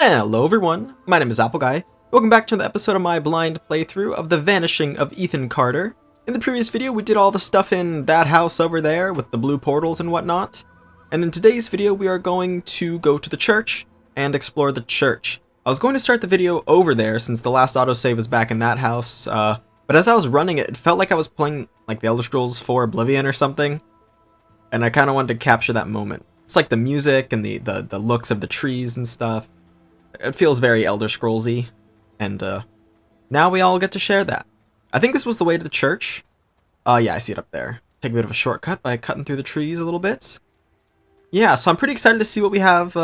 Hello everyone, my name is Apple Guy. Welcome back to another episode of my blind playthrough of the Vanishing of Ethan Carter. In the previous video we did all the stuff in that house over there with the blue portals and whatnot. And in today's video we are going to go to the church and explore the church. I was going to start the video over there since the last autosave was back in that house, but as I was running it, it felt like I was playing like the Elder Scrolls 4 Oblivion or something. And I kind of wanted to capture that moment. It's like the music and the looks of the trees and stuff. It feels very Elder Scrolls-y, and now we all get to share that. I think this was the way to the church. Yeah, I see it up there. Take a bit of a shortcut by cutting through the trees a little bit. Yeah, so I'm pretty excited to see what we have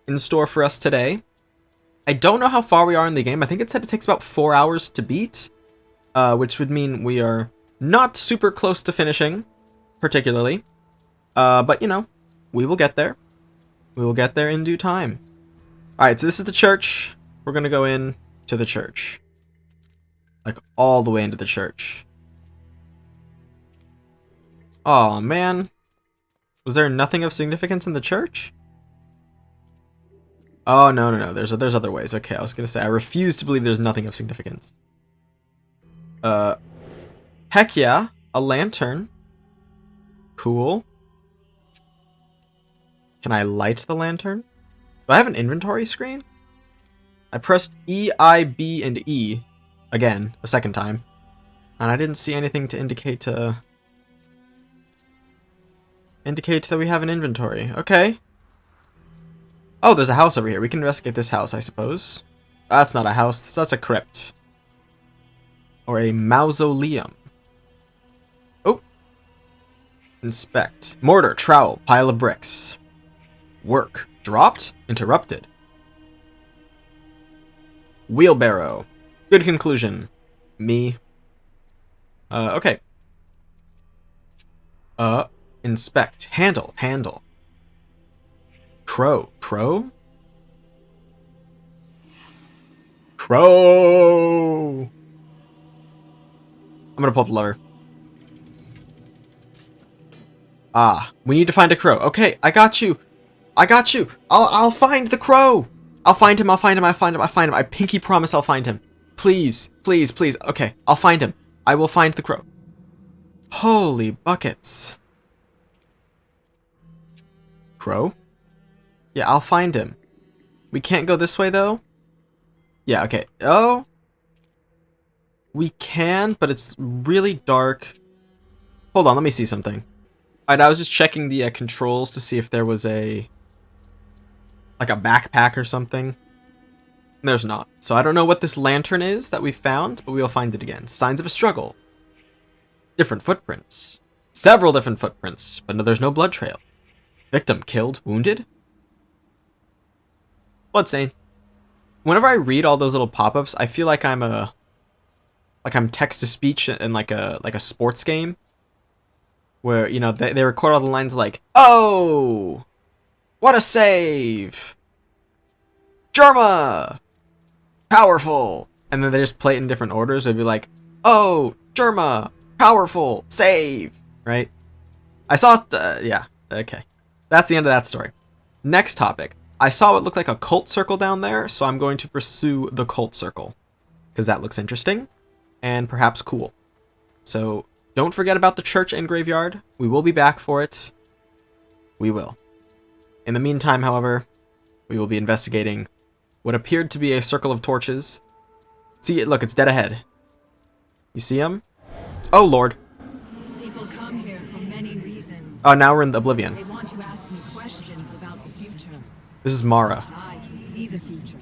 in store for us today. I don't know how far we are in the game. I think it said it takes about 4 hours to beat, which would mean we are not super close to finishing, particularly. But, you know, we will get there. We will get there in due time. Alright, so this is the church. We're gonna go in to the church. Like, all the way into the church. Aw, man. Was there nothing of significance in the church? Oh, no. There's other ways. Okay, I was gonna say, I refuse to believe there's nothing of significance. Heck yeah. A lantern. Cool. Can I light the lantern? Do I have an inventory screen? I pressed E, I, B, and E again, a second time, and I didn't see anything to indicate that we have an inventory. Okay. Oh, there's a house over here. We can investigate this house, I suppose. That's not a house. That's a crypt. Or a mausoleum. Oh. Inspect. Mortar, trowel, pile of bricks. Work. Dropped? Interrupted. Wheelbarrow. Good conclusion. Me. Okay. Inspect. Handle. Crow. Crow? I'm gonna pull the lever. Ah, we need to find a crow. Okay, I got you. I'll find the crow. I'll find him. I pinky promise I'll find him. Please. Okay, I'll find him. I will find the crow. Holy buckets. Crow? Yeah, I'll find him. We can't go this way, though? Yeah, okay. Oh. We can, but it's really dark. Hold on, let me see something. Alright, I was just checking the controls to see if there was like a backpack or something. There's not. So I don't know what this lantern is that we found, but we'll find it again. Signs of a struggle. Different footprints. Several different footprints, but no, there's no blood trail. Victim killed, wounded. Bloodstain. Whenever I read all those little pop-ups, I feel like I'm text to speech in like a sports game, where, you know, they record all the lines like, "Oh, what a save! Germa! Powerful!" And then they just play it in different orders. It'd be like, "Oh, Germa! Powerful! Save!" Right? I saw, yeah, okay. That's the end of that story. Next topic. I saw what looked like a cult circle down there, so I'm going to pursue the cult circle, because that looks interesting, and perhaps cool. So, don't forget about the church and graveyard. We will be back for it. We will. In the meantime, however, we will be investigating what appeared to be a circle of torches. See it? Look, it's dead ahead. You see him? Oh, Lord. People come here for many reasons. Oh, now we're in the Oblivion. They want to ask me questions about the future. This is Mara. I can see the future.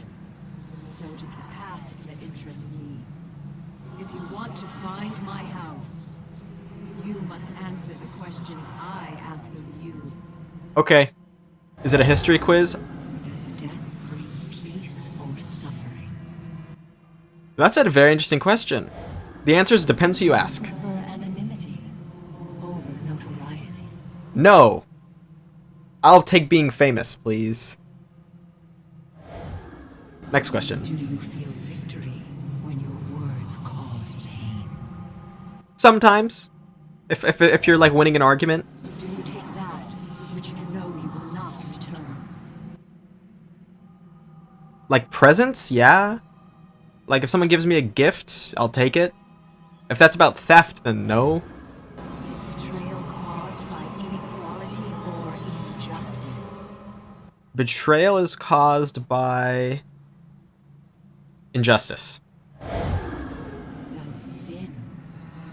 So it is the past that interests me. If you want to find my house, you must answer the questions I ask of you. Okay. Is it a history quiz? Does death bring peace or suffering? That's a very interesting question. The answer is depends who you ask. Prefer anonymity over notoriety. No. I'll take being famous, please. Next question. Do you feel victory when your words cause pain? Sometimes. If you're like winning an argument. Do you take that which you know you will not return? Like presents, yeah. Like if someone gives me a gift, I'll take it. If that's about theft, then no. Is betrayal caused by inequality or injustice? Betrayal is caused by injustice. Does sin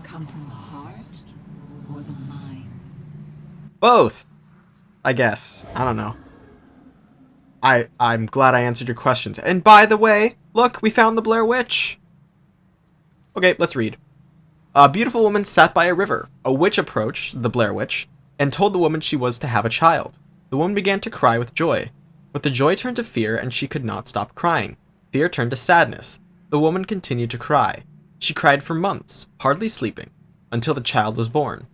come from the heart or the mind? Both, I guess. I don't know. I'm glad I answered your questions. And by the way, look, we found the Blair Witch. Okay, let's read. A beautiful woman sat by a river. A witch approached, the Blair Witch, and told the woman she was to have a child. The woman began to cry with joy. But the joy turned to fear, and she could not stop crying. Fear turned to sadness. The woman continued to cry. She cried for months, hardly sleeping, until the child was born.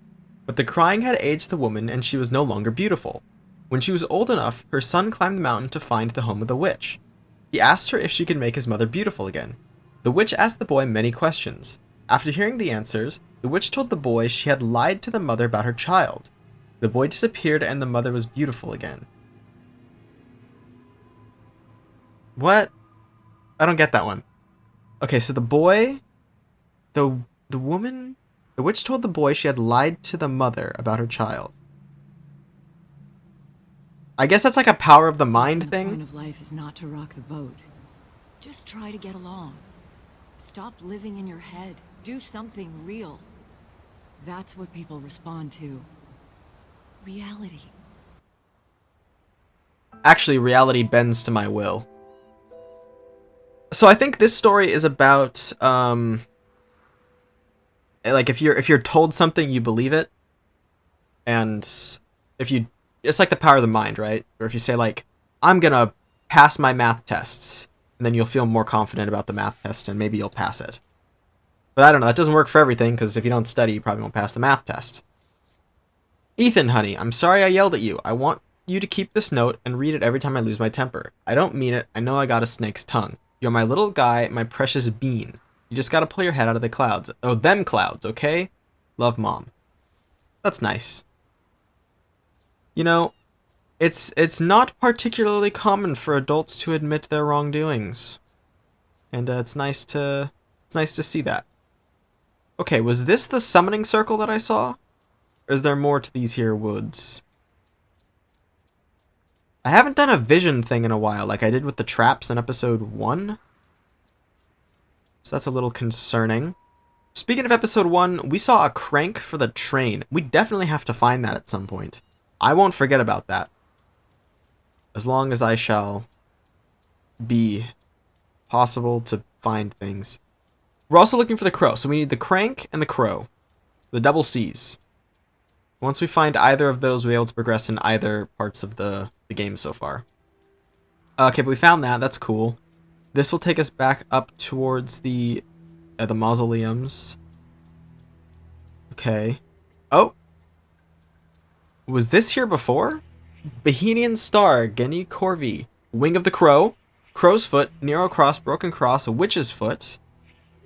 But the crying had aged the woman, and she was no longer beautiful. When she was old enough, her son climbed the mountain to find the home of the witch. He asked her if she could make his mother beautiful again. The witch asked the boy many questions. After hearing the answers, the witch told the boy she had lied to the mother about her child. The boy disappeared and the mother was beautiful again. What? I don't get that one. Okay, so the boy, the woman, the witch told the boy she had lied to the mother about her child. I guess that's like a power of the mind The thing. point of life is not to rock the boat. Just try to get along. Stop living in your head. Do something real. That's what people respond to. Reality. Actually, reality bends to my will. So I think this story is about like if you're told something, you believe it. And if you, it's like the power of the mind, right? Or if you say like, I'm gonna pass my math tests, and then you'll feel more confident about the math test and maybe you'll pass it. But I don't know, that doesn't work for everything, because if you don't study, you probably won't pass the math test. Ethan, honey, I'm sorry I yelled at you. I want you to keep this note and read it every time I lose my temper. I don't mean it. I know I got a snake's tongue. You're my little guy, my precious bean. You just gotta pull your head out of the clouds. Oh, them clouds, okay? Love, Mom. That's nice. You know, it's not particularly common for adults to admit their wrongdoings. And it's nice to see that. Okay, was this the summoning circle that I saw? Or is there more to these here woods? I haven't done a vision thing in a while, like I did with the traps in episode 1. So that's a little concerning. Speaking of episode 1, we saw a crank for the train. We definitely have to find that at some point. I won't forget about that. As long as I shall be possible to find things. We're also looking for the crow, so we need the crank and the crow. The double C's. Once we find either of those, we'll be able to progress in either parts of the game so far. Okay, but we found that. That's cool. This will take us back up towards the mausoleums. Okay. Oh! Was this here before? Bohemian Star, Genny Corvi, Wing of the Crow, Crow's Foot, Nero Cross, Broken Cross, Witch's Foot,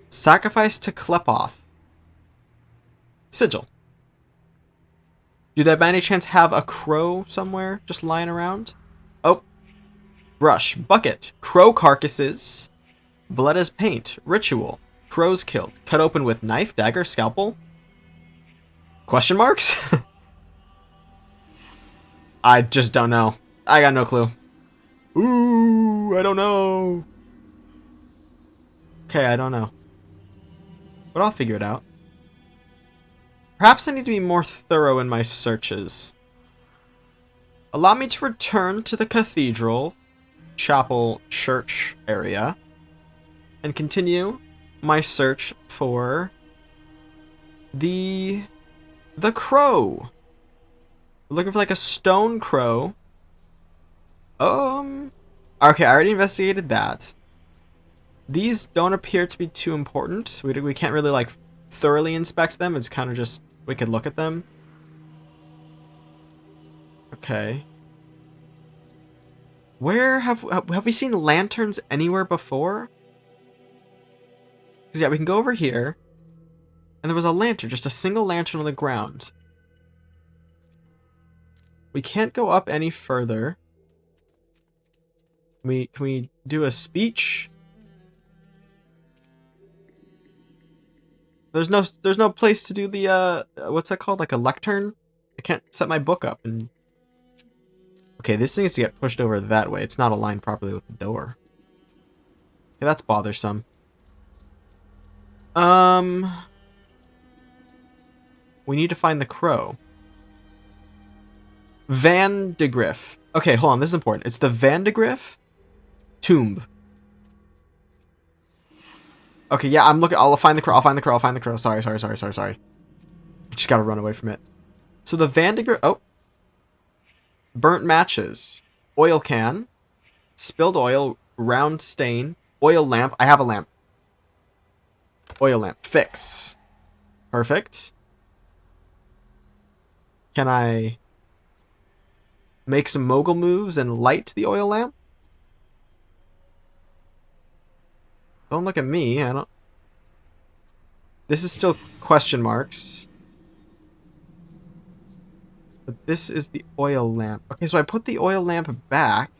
Sacrifice to Klepoth, Sigil. Do they by any chance have a crow somewhere just lying around? Oh. Brush, Bucket, Crow Carcasses, Blood as Paint, Ritual, Crows Killed, Cut Open with Knife, Dagger, Scalpel? Question marks? I just don't know. I got no clue. Ooh, I don't know. Okay, I don't know. But I'll figure it out. Perhaps I need to be more thorough in my searches. Allow me to return to the cathedral, chapel, church area, and continue my search for the crow. We're looking for like a stone crow. Okay, I already investigated that. These don't appear to be too important. We can't really like thoroughly inspect them. It's kind of just we could look at them. Okay. Where have we seen lanterns anywhere before? Because yeah, we can go over here. And there was a lantern, just a single lantern on the ground. We can't go up any further. Can we do a speech? There's no place to do the what's that called? Like a lectern? I can't set my book up and okay, this needs to get pushed over that way. It's not aligned properly with the door. Okay, that's bothersome. We need to find the crow. Van de Griff. Okay, hold on, this is important. It's the Van de Griff tomb. Okay, yeah, I'm looking. I'll find the crow. I'll find the crow. I'll find the crow. Sorry. I just gotta run away from it. So the Van de Griff. Oh. Burnt matches. Oil can. Spilled oil. Round stain. Oil lamp. I have a lamp. Oil lamp. Fix. Perfect. Can I make some mogul moves and light the oil lamp? Don't look at me. I don't... This is still question marks. But this is the oil lamp. Okay, so I put the oil lamp back.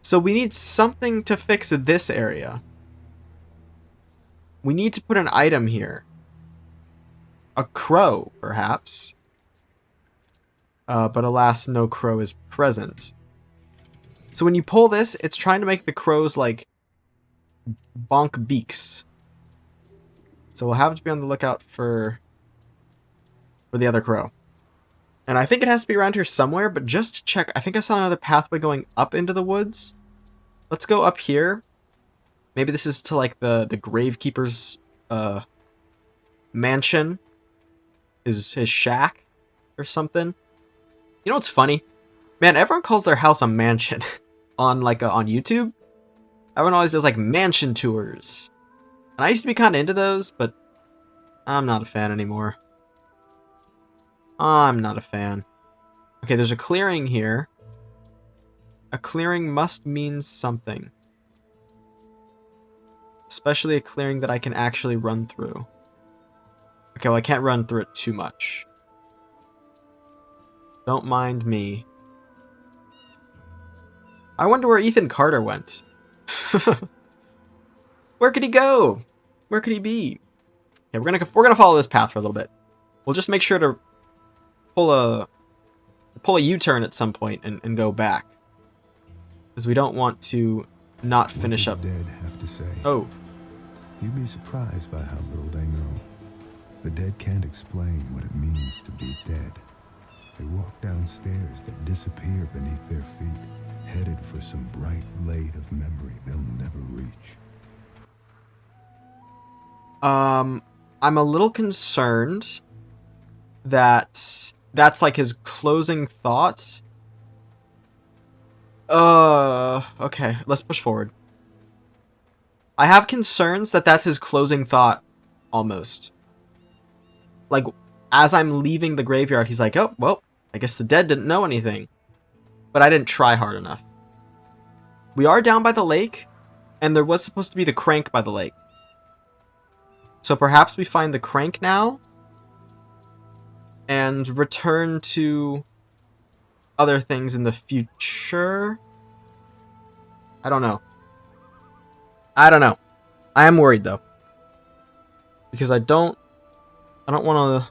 So we need something to fix this area. We need to put an item here. A crow, perhaps. But alas, no crow is present. So when you pull this, it's trying to make the crows, like, bonk beaks. So we'll have to be on the lookout for the other crow. And I think it has to be around here somewhere, but just to check, I think I saw another pathway going up into the woods. Let's go up here. Maybe this is to, like, the gravekeeper's mansion. His shack or something. You know what's funny? Man, everyone calls their house a mansion. on YouTube. Everyone always does like mansion tours. And I used to be kind of into those, but I'm not a fan anymore. I'm not a fan. Okay, there's a clearing here. A clearing must mean something. Especially a clearing that I can actually run through. Okay, well I can't run through it too much. Don't mind me. I wonder where Ethan Carter went. Where could he go? Where could he be? Okay, we're gonna follow this path for a little bit. We'll just make sure to pull a U-turn at some point and go back, because we don't want to not finish up. What do the dead have to say? Oh, You'd be surprised by how little they know. The dead can't explain what it means to be dead. They walk down stairs that disappear beneath their feet, headed for some bright blade of memory they'll never reach. I'm a little concerned that that's like his closing thoughts. Okay, let's push forward. I have concerns that that's his closing thought, almost. Like, as I'm leaving the graveyard, he's like, oh, well, I guess the dead didn't know anything. But I didn't try hard enough. We are down by the lake, and there was supposed to be the crank by the lake. So perhaps we find the crank now, and return to other things in the future? I don't know. I am worried, though. Because I don't want to...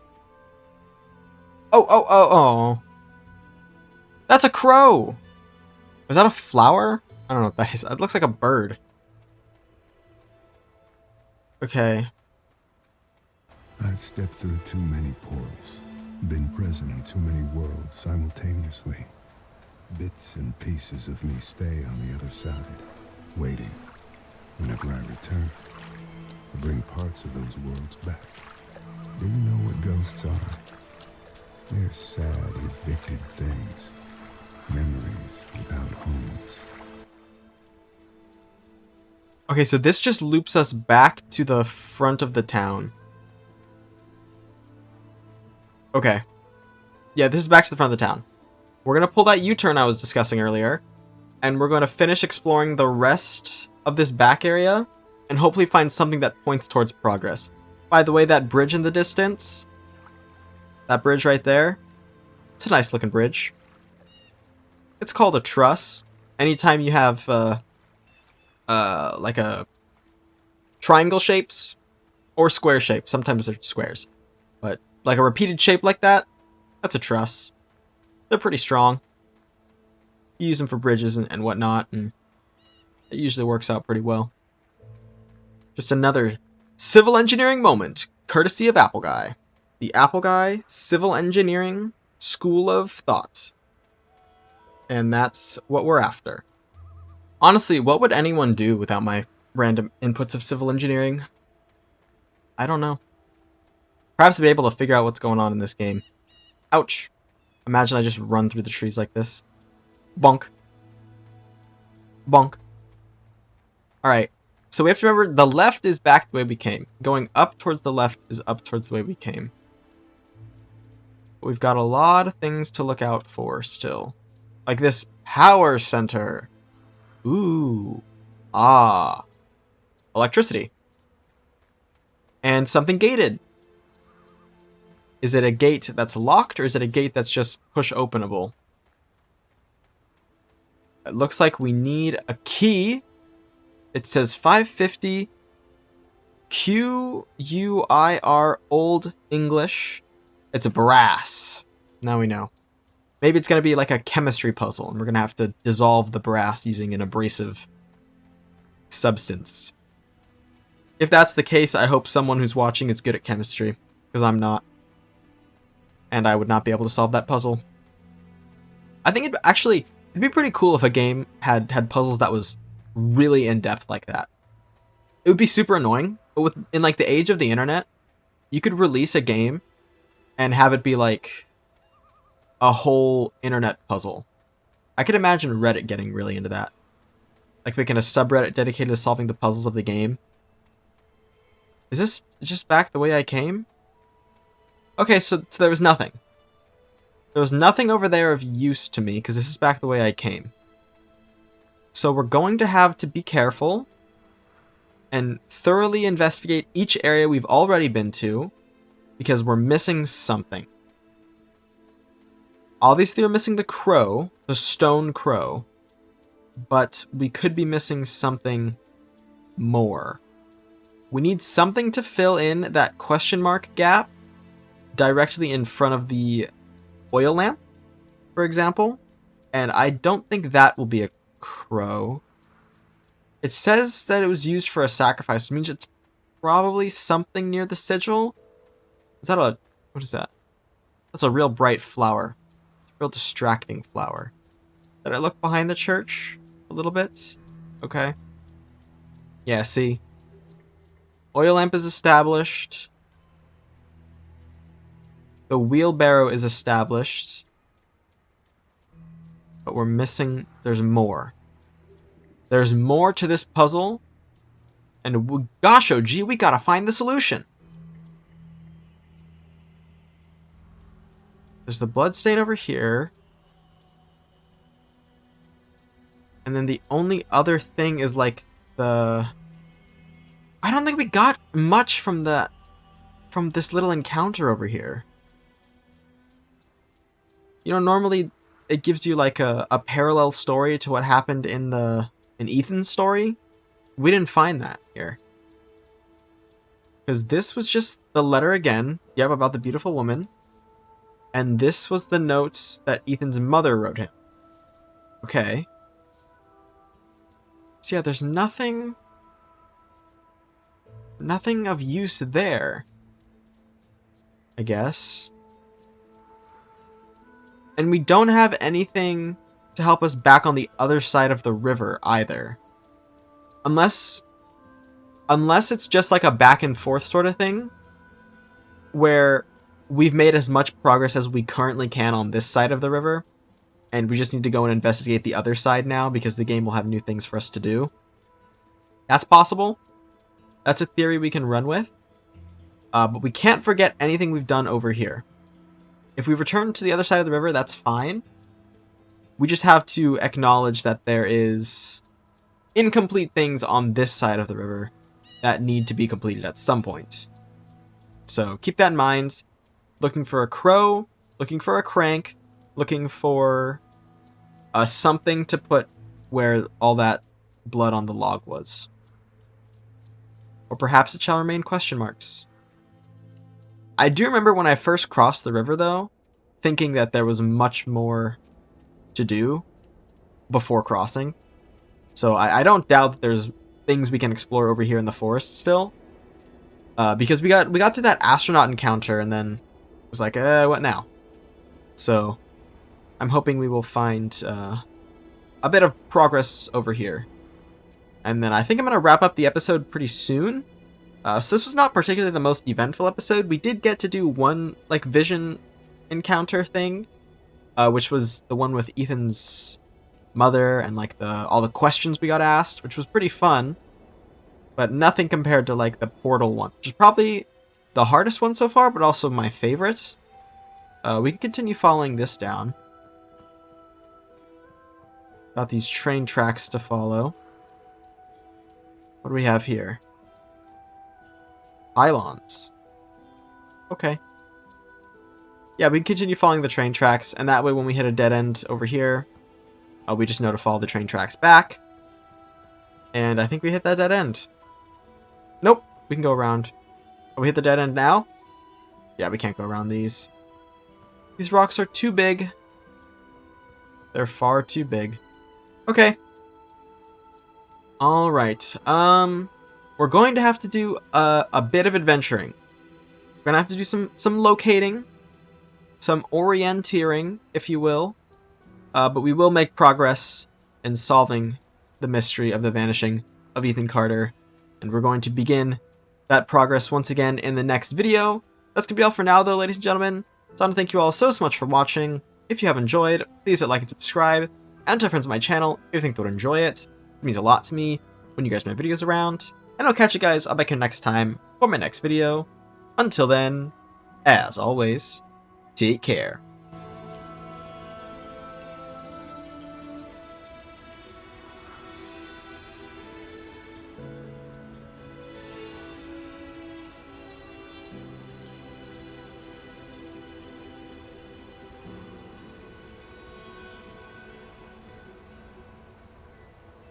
Oh. That's a crow! Is that a flower? I don't know what that is. It looks like a bird. Okay. I've stepped through too many portals, been present in too many worlds simultaneously. Bits and pieces of me stay on the other side, waiting. Whenever I return, I bring parts of those worlds back. Do you know what ghosts are? They're sad, evicted things. Memories without homes. Okay, so this just loops us back to the front of the town. Okay. Yeah, this is back to the front of the town. We're going to pull that U-turn I was discussing earlier, and we're going to finish exploring the rest of this back area, and hopefully find something that points towards progress. By the way, that bridge in the distance, that bridge right there, it's a nice looking bridge. It's called a truss. Anytime you have like a triangle shapes or square shapes. Sometimes they're squares, but like a repeated shape like that, that's a truss. They're pretty strong. You use them for bridges and whatnot, and it usually works out pretty well. Just another civil engineering moment, courtesy of Apple Guy. The Apple Guy Civil Engineering School of Thought. And that's what we're after. Honestly, what would anyone do without my random inputs of civil engineering? I don't know. Perhaps be able to figure out what's going on in this game. Ouch. Imagine I just run through the trees like this. Bonk. Bonk. Alright. So we have to remember the left is back the way we came. Going up towards the left is up towards the way we came. But we've got a lot of things to look out for still. Like this power center. Ooh. Ah. Electricity. And something gated. Is it a gate that's locked, or is it a gate that's just push openable? It looks like we need a key. It says 550 QUIR Old English. It's a brass. Now we know. Maybe it's going to be like a chemistry puzzle, and we're going to have to dissolve the brass using an abrasive substance. If that's the case, I hope someone who's watching is good at chemistry, because I'm not. And I would not be able to solve that puzzle. I think it'd be pretty cool if a game had puzzles that was really in-depth like that. It would be super annoying, but in like the age of the internet, you could release a game and have it be like a whole internet puzzle. I could imagine Reddit getting really into that. Like making a subreddit dedicated to solving the puzzles of the game. Is this just back the way I came? Okay, so there was nothing. There was nothing over there of use to me, because this is back the way I came. So we're going to have to be careful and thoroughly investigate each area we've already been to, because we're missing something. Obviously we're missing the crow, the stone crow, but we could be missing something more. We need something to fill in that question mark gap directly in front of the oil lamp, for example. And I don't think that will be a crow. It says that it was used for a sacrifice, which means it's probably something near the sigil. Is that a... what is that? That's a real bright flower. It's a real distracting flower. Did I look behind the church a little bit? Okay. Yeah, see? Oil lamp is established. The wheelbarrow is established. But we're missing... there's more. There's more to this puzzle. And gosh, oh gee, we gotta find the solution. There's the bloodstain over here. And then the only other thing is like the... I don't think we got much from this little encounter over here. You know, normally it gives you like a parallel story to what happened in Ethan's story. We didn't find that here. Because this was just the letter again. Yep, about the beautiful woman. And this was the notes that Ethan's mother wrote him. Okay. So yeah, there's nothing of use there, I guess. And we don't have anything to help us back on the other side of the river either. Unless it's just like a back and forth sort of thing, where we've made as much progress as we currently can on this side of the river, and we just need to go and investigate the other side now because the game will have new things for us to do. That's possible. That's a theory we can run with. But we can't forget anything we've done over here. If we return to the other side of the river, that's fine. We just have to acknowledge that there is incomplete things on this side of the river that need to be completed at some point. So keep that in mind. Looking for a crow, looking for a crank, looking for something to put where all that blood on the log was. Or perhaps it shall remain question marks. I do remember when I first crossed the river, though, thinking that there was much more to do before crossing. So I don't doubt that there's things we can explore over here in the forest still. Because we got through that astronaut encounter and then it was like, what now? So I'm hoping we will find a bit of progress over here. And then I think I'm going to wrap up the episode pretty soon. So this was not particularly the most eventful episode. We did get to do one like vision encounter thing, which was the one with Ethan's mother and like all the questions we got asked, which was pretty fun. But nothing compared to like the portal one, which is probably the hardest one so far, but also my favorite. We can continue following this down. Got these train tracks to follow. What do we have here? Pylons. Okay. Yeah, we can continue following the train tracks, and that way when we hit a dead end over here, we just know to follow the train tracks back. And I think we hit that dead end. Nope, we can go around. Oh, we hit the dead end now? Yeah, we can't go around these. These rocks are too big. They're far too big. Okay. Alright, we're going to have to do a bit of adventuring. We're going to have to do some locating, some orienteering, if you will. But we will make progress in solving the mystery of the vanishing of Ethan Carter. And we're going to begin that progress once again in the next video. That's going to be all for now, though, ladies and gentlemen. So I want to thank you all so much for watching. If you have enjoyed, please hit like and subscribe. And tell friends of my channel if you think they would enjoy it. It means a lot to me when you guys make videos around. And I'll catch you guys back here next time for my next video. Until then, as always, take care.